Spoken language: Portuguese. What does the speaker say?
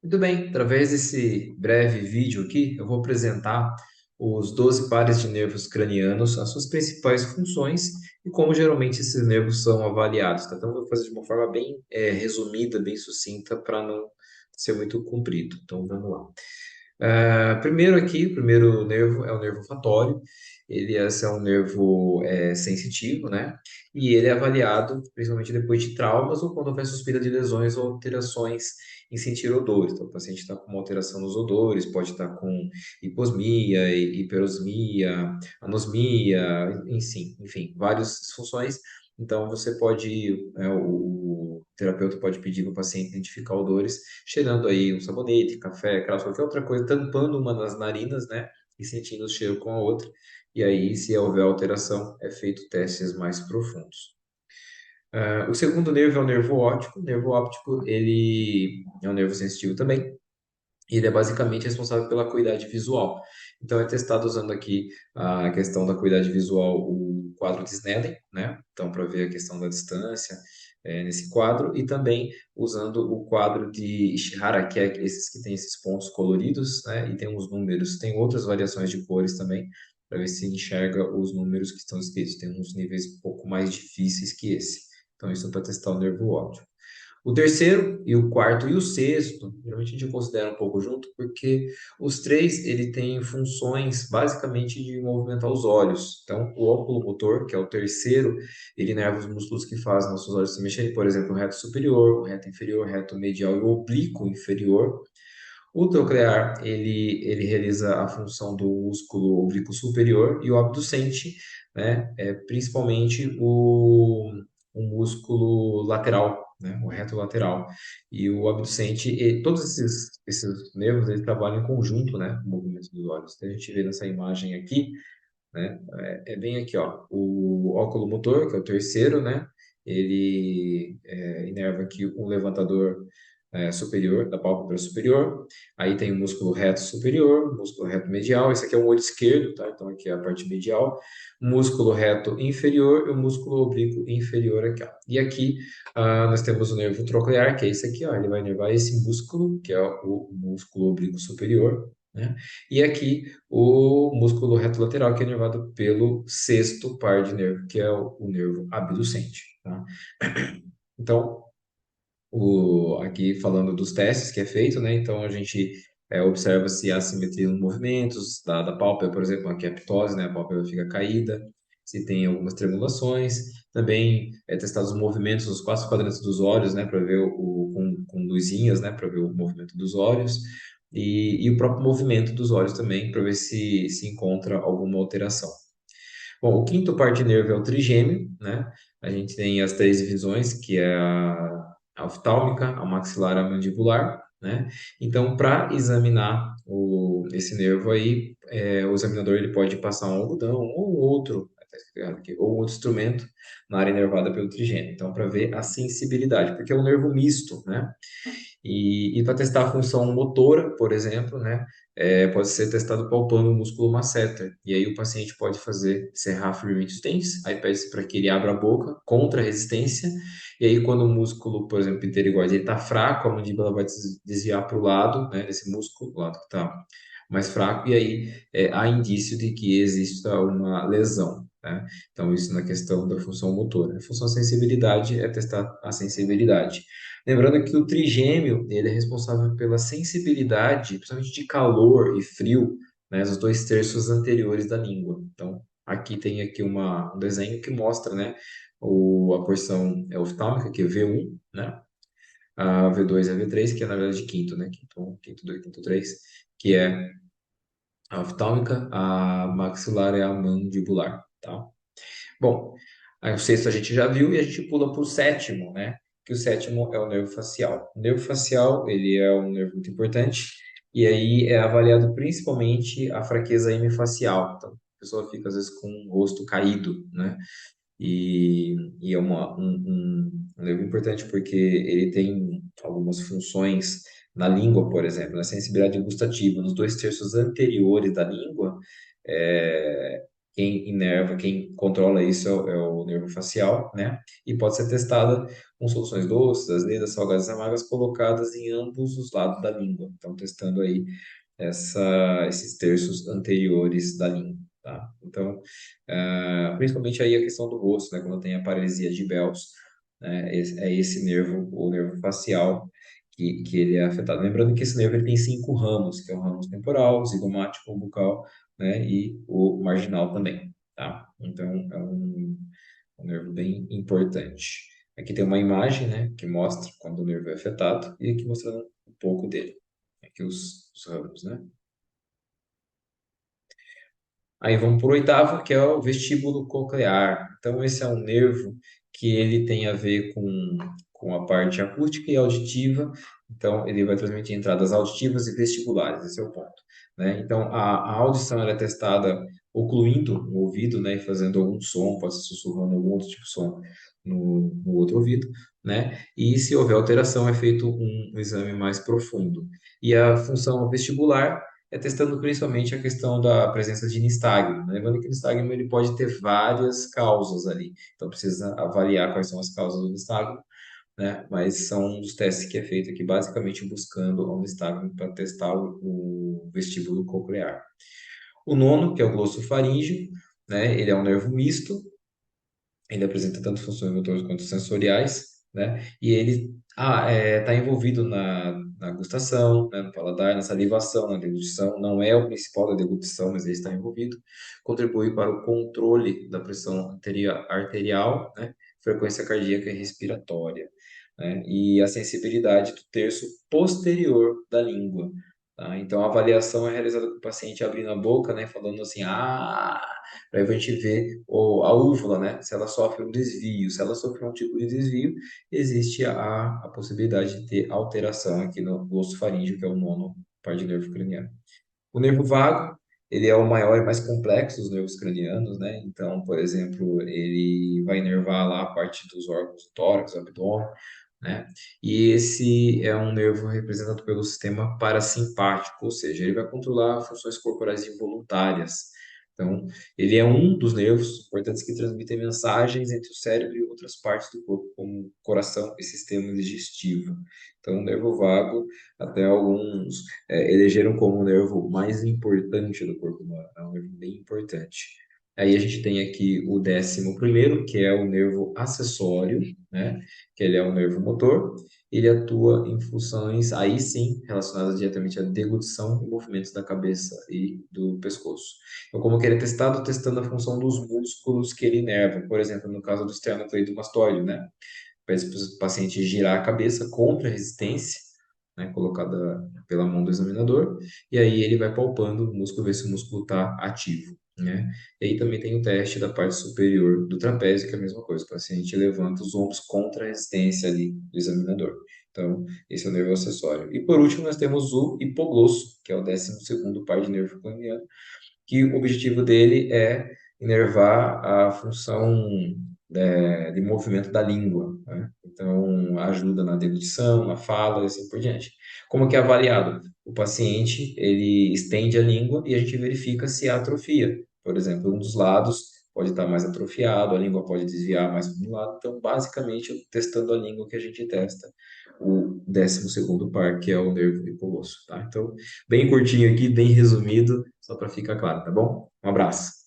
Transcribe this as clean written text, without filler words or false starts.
Muito bem, através desse breve vídeo aqui, eu vou apresentar os 12 pares de nervos cranianos, as suas principais funções e como geralmente esses nervos são avaliados, tá? Então, eu vou fazer de uma forma bem resumida, bem sucinta, para não ser muito comprido. Então, vamos lá. Primeiro aqui, o primeiro nervo é o nervo olfatório. Esse é um nervo sensitivo, né? E ele é avaliado principalmente depois de traumas ou quando houver suspeita de lesões ou alterações em sentir odores. Então, o paciente está com uma alteração nos odores, pode estar com hiposmia, hiperosmia, anosmia, enfim, várias disfunções. Então, o terapeuta pode pedir para o paciente identificar odores, cheirando aí um sabonete, café, cravo, qualquer outra coisa, tampando uma das narinas, né? E sentindo o cheiro com a outra. E aí, se houver alteração, é feito testes mais profundos. O segundo nervo é o nervo óptico. O nervo óptico, ele é um nervo sensitivo também. E ele é basicamente responsável pela acuidade visual. Então, é testado usando aqui a questão da acuidade visual, o quadro de Snellen, né? Então, para ver a questão da distância nesse quadro, e também usando o quadro de Ishihara, que é esses que tem esses pontos coloridos, né? E tem uns números, tem outras variações de cores também, para ver se enxerga os números que estão escritos. Tem uns níveis um pouco mais difíceis que esse. Então, isso é para testar o nervo óptico. O terceiro e o quarto e o sexto, geralmente a gente considera um pouco junto, porque os três ele tem funções basicamente de movimentar os olhos. Então, o óculo motor, que é o terceiro, ele inerva os músculos que fazem nossos olhos se mexerem, por exemplo, o reto superior, o reto inferior, o reto medial e o oblíquo inferior. O troclear, ele realiza a função do músculo oblíquo superior e o abducente, né, é principalmente o músculo lateral, né, o reto lateral. E o abducente, e todos esses nervos, eles trabalham em conjunto, né, no movimento dos olhos. Então, a gente vê nessa imagem aqui, né, é bem aqui, ó, o óculo motor, que é o terceiro, né, ele inerva aqui um levantador superior, da pálpebra superior. Aí tem o músculo reto superior, músculo reto medial. Esse aqui é o olho esquerdo, tá? Então aqui é a parte medial. Músculo reto inferior e o músculo oblíquo inferior aqui, ó. E aqui nós temos o nervo troclear, que é esse aqui, ó. Ele vai inervar esse músculo, que é o músculo oblíquo superior, né? E aqui o músculo reto lateral, que é inervado pelo sexto par de nervo, que é o nervo abducente, tá? Então, aqui falando dos testes que é feito, né? Então a gente observa se há simetria nos movimentos da pálpebra, por exemplo, aqui é a ptose, né? A pálpebra fica caída, se tem algumas tremulações. Também é testado os movimentos dos quatro quadrantes dos olhos, né? Para ver com luzinhas, né? Para ver o movimento dos olhos. E o próprio movimento dos olhos também, para ver se encontra alguma alteração. Bom, o quinto par de nervo é o trigêmeo, né? A gente tem as três divisões, que é a oftálmica, a maxilar, a mandibular, né? Então, para examinar esse nervo aí, o examinador ele pode passar um algodão ou outro, tá escrito aqui, ou outro instrumento na área inervada pelo trigêmeo. Então, para ver a sensibilidade, porque é um nervo misto, né? E para testar a função motora, por exemplo, né, pode ser testado palpando o músculo masseter. E aí o paciente pode fazer serrar firmemente os dentes, aí pede para que ele abra a boca contra a resistência. E aí quando o músculo, por exemplo, pterygoide, ele está fraco, a mandíbula vai desviar para o lado, né, desse músculo, o lado que está mais fraco, e aí há indício de que exista uma lesão. Né? Então, isso na questão da função motora. A função sensibilidade é testar a sensibilidade. Lembrando que o trigêmeo, ele é responsável pela sensibilidade, principalmente de calor e frio, né, nos dois terços anteriores da língua. Então, aqui tem aqui um desenho que mostra, né, a porção oftálmica, que é V1, né, a V2 e a V3, que é na verdade quinto, né, quinto 1, quinto 2, quinto 3, que é a oftálmica, a maxilar e a mandibular, tá? Bom, aí o sexto a gente já viu e a gente pula para o sétimo, né? Que o sétimo é o nervo facial. O nervo facial, ele é um nervo muito importante e aí é avaliado principalmente a fraqueza hemifacial. Então, a pessoa fica às vezes com o rosto caído, né? E é um nervo importante porque ele tem algumas funções na língua, por exemplo, na sensibilidade gustativa, nos dois terços anteriores da língua, é, quem inerva, quem controla isso é o nervo facial, né? E pode ser testada com soluções doces, azedas, salgadas e amargas colocadas em ambos os lados da língua. Então, testando aí esses terços anteriores da língua, tá? Então, principalmente aí a questão do rosto, né? Quando tem a paralisia de Bell's, né? É esse nervo, o nervo facial, que ele é afetado. Lembrando que esse nervo ele tem 5 ramos, que é o ramo temporal, zigomático, bucal, né? E o marginal também, tá? Então, é um nervo bem importante. Aqui tem uma imagem, né? Que mostra quando o nervo é afetado e aqui mostrando um pouco dele. Aqui os ramos, né? Aí vamos para o oitavo, que é o vestíbulo coclear. Então, esse é um nervo que ele tem a ver com a parte acústica e auditiva. Então, ele vai transmitir entradas auditivas e vestibulares, esse é o ponto, né? Então, a audição ela é testada ocluindo o ouvido, né? E fazendo algum som, pode ser sussurrando algum outro tipo de som no outro ouvido, né? E se houver alteração, é feito um exame mais profundo. E a função vestibular é testando principalmente a questão da presença de nistagmo, né? Lembrando que o nistagmo ele pode ter várias causas ali, então precisa avaliar quais são as causas do nistagmo, né? Mas são um dos testes que é feito aqui, basicamente buscando o nistagmo para testar o vestíbulo coclear. O nono, que é o glossofaríngeo, né? Ele é um nervo misto, ele apresenta tanto funções motoras quanto sensoriais, né? E ele está envolvido na gustação, né? No paladar, na salivação, na deglutição. Não é o principal da deglutição, mas ele está envolvido. Contribui para o controle da pressão arterial, né? Frequência cardíaca e respiratória, né? E a sensibilidade do terço posterior da língua. Tá? Então, a avaliação é realizada com o paciente abrindo a boca, né? Falando assim, para a gente ver a úvula, né? Se ela sofre um desvio. Se ela sofre um tipo de desvio, existe a possibilidade de ter alteração aqui no osso faríngeo, que é o nono par de nervo craniano. O nervo vago, ele é o maior e mais complexo dos nervos cranianos, né? Então, por exemplo, ele vai inervar lá a parte dos órgãos do tórax, do abdômen, né? E esse é um nervo representado pelo sistema parasimpático, ou seja, ele vai controlar funções corporais involuntárias. Então, ele é um dos nervos importantes que transmitem mensagens entre o cérebro e outras partes do corpo, como o coração e sistema digestivo. Então, o nervo vago, até alguns elegeram como o nervo mais importante do corpo humano. É um nervo bem importante. Aí a gente tem aqui o 11º, que é o nervo acessório, né? Que ele é um nervo motor. Ele atua em funções, aí sim, relacionadas diretamente à deglutição e movimentos da cabeça e do pescoço. Então, como que ele é testado? Testando a função dos músculos que ele inerva. Por exemplo, no caso do esternocleidomastoide, né? Pede para o paciente girar a cabeça contra a resistência, né, colocada pela mão do examinador, e aí ele vai palpando o músculo, ver se o músculo está ativo, né? E aí também tem o teste da parte superior do trapézio, que é a mesma coisa, o paciente levanta os ombros contra a resistência ali do examinador. Então, esse é o nervo acessório. E por último, nós temos o hipoglosso, que é o 12º par de nervo craniano, que o objetivo dele é inervar a função de movimento da língua, né? Então, ajuda na deglutição, na fala e assim por diante. Como que é avaliado? O paciente, ele estende a língua e a gente verifica se há atrofia. Por exemplo, um dos lados pode estar mais atrofiado, a língua pode desviar mais para um lado. Então, basicamente, testando a língua que a gente testa o 12º par, que é o nervo hipoglosso, tá? Então, bem curtinho aqui, bem resumido, só para ficar claro, tá bom? Um abraço.